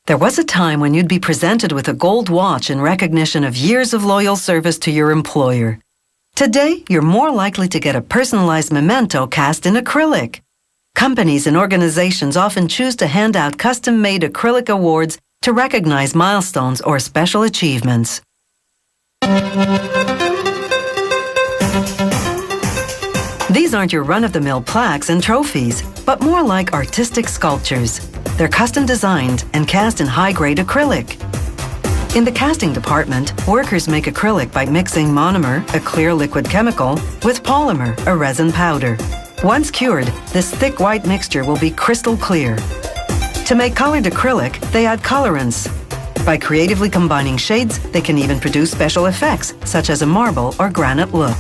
There was a time when you'd be presented with a gold watch in recognition of years of loyal service to your employer. Today, you're more likely to get a personalized memento cast in acrylic. Companies and organizations often choose to hand out custom-made acrylic awards to recognize milestones or special achievements. These aren't your run-of-the-mill plaques and trophies, but more like artistic sculptures. They're custom designed and cast in high-grade acrylic. In the casting department, workers make acrylic by mixing monomer, a clear liquid chemical, with polymer, a resin powder. Once cured, this thick white mixture will be crystal clear. To make colored acrylic, they add colorants. By creatively combining shades, they can even produce special effects, such as a marble or granite look.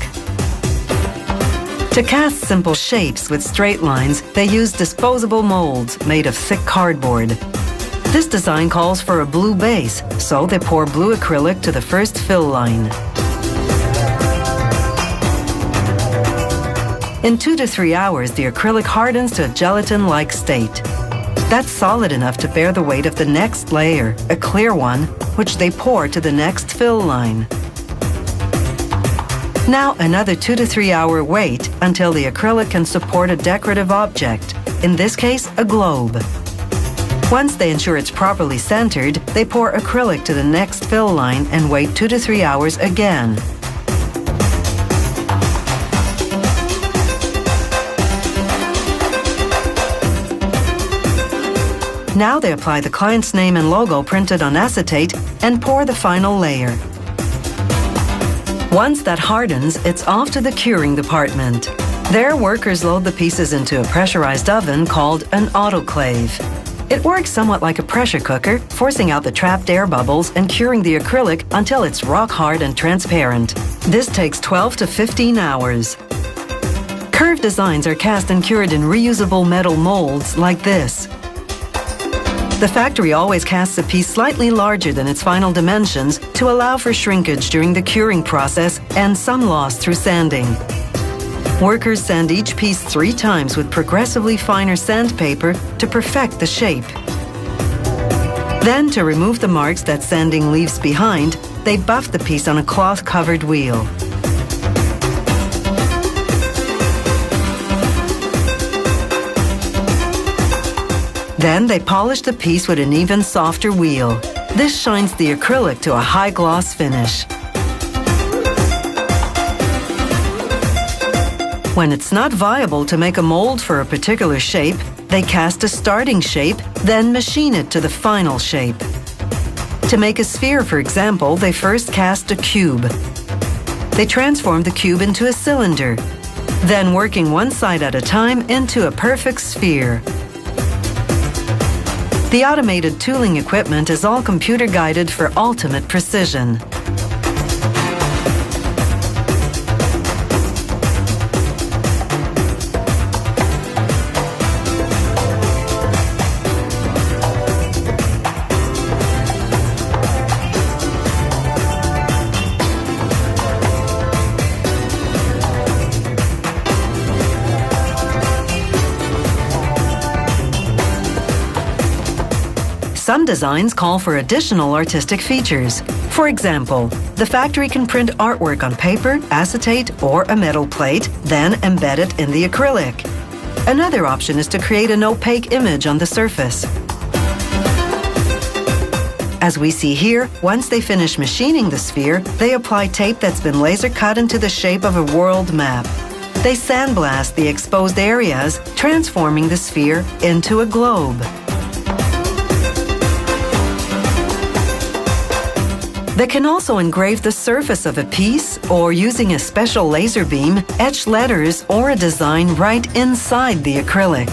To cast simple shapes with straight lines, they use disposable molds made of thick cardboard. This design calls for a blue base, so they pour blue acrylic to the first fill line. In 2 to 3 hours, the acrylic hardens to a gelatin-like state. That's solid enough to bear the weight of the next layer, a clear one, which they pour to the next fill line. Now another 2 to 3 hour wait until the acrylic can support a decorative object, in this case a globe. Once they ensure it's properly centered, they pour acrylic to the next fill line and wait 2 to 3 hours again. Now they apply the client's name and logo printed on acetate and pour the final layer. Once that hardens, it's off to the curing department. There, workers load the pieces into a pressurized oven called an autoclave. It works somewhat like a pressure cooker, forcing out the trapped air bubbles and curing the acrylic until it's rock hard and transparent. This takes 12 to 15 hours. Curved designs are cast and cured in reusable metal molds like this. The factory always casts a piece slightly larger than its final dimensions to allow for shrinkage during the curing process and some loss through sanding. Workers sand each piece 3 times with progressively finer sandpaper to perfect the shape. Then, to remove the marks that sanding leaves behind, they buff the piece on a cloth-covered wheel. Then they polish the piece with an even softer wheel. This shines the acrylic to a high gloss finish. When it's not viable to make a mold for a particular shape, they cast a starting shape, then machine it to the final shape. To make a sphere, for example, they first cast a cube. They transform the cube into a cylinder, then working one side at a time into a perfect sphere. The automated tooling equipment is all computer-guided for ultimate precision. Some designs call for additional artistic features. For example, the factory can print artwork on paper, acetate, or a metal plate, then embed it in the acrylic. Another option is to create an opaque image on the surface. As we see here, once they finish machining the sphere, they apply tape that's been laser cut into the shape of a world map. They sandblast the exposed areas, transforming the sphere into a globe. They can also engrave the surface of a piece or, using a special laser beam, etch letters or a design right inside the acrylic.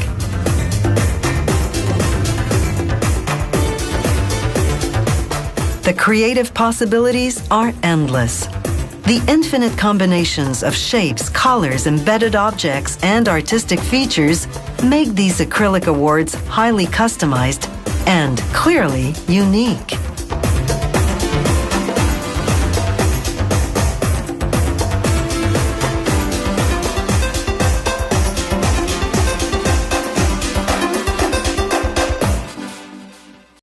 The creative possibilities are endless. The infinite combinations of shapes, colors, embedded objects, and artistic features make these acrylic awards highly customized and clearly unique.